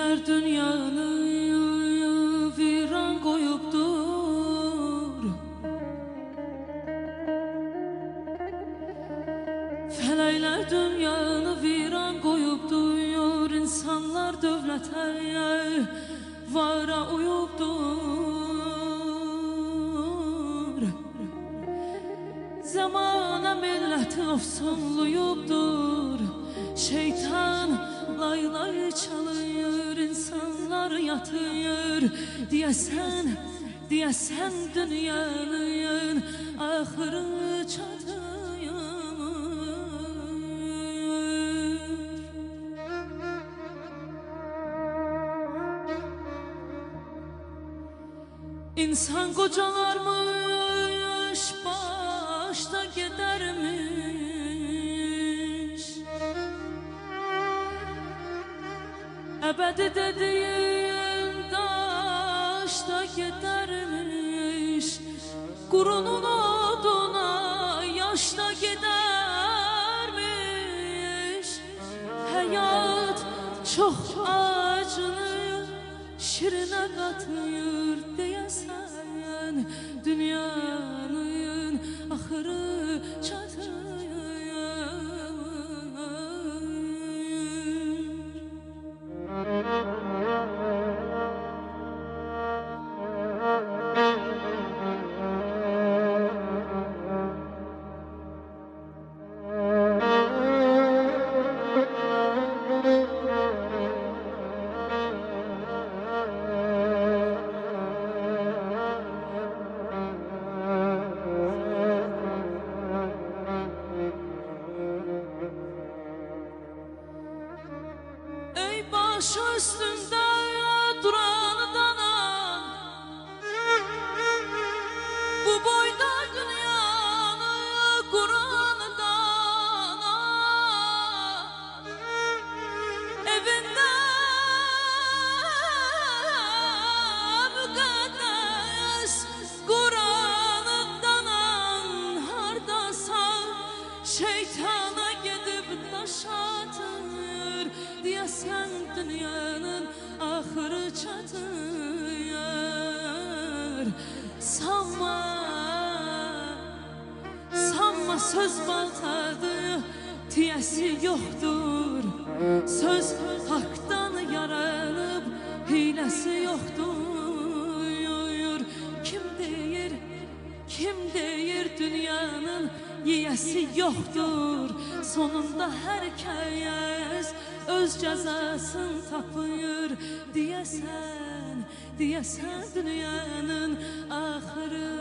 Feleler dünyanı viran koyupdur. Feleler dünyanı viran koyupdur. İnsanlar dövlete vara uyupdur. Zamana milleti ofsunluyupdur. Şeytan lay lay çalıyor, insanlar yatıyor. Diyesen dünyanın ahırı çatıyor. İnsan kocalarmış, başta gidermiş. Ebedi dediğin daşta gidermiş. Kurunun oduna yaşta gidermiş. Hayat çok acını şirine katıyor diyesen, dünyanın ahırı çatıyor. Baş üstünde duran dana, bu boyda dünyanı kuran dana, evinde mukaddes Kur'an danan, hardasa şeytana gidip taş atır diyesen, dünyanın ahırı çatıyor. Sanma söz baltadır, tiyesi yoktur. Söz haktan yaranıp hilesi yoktur. Kim deyir dünyanın yiyesi yoktur. Sonunda herkes öz cezasını tapır diyesen, dünyanın ahırı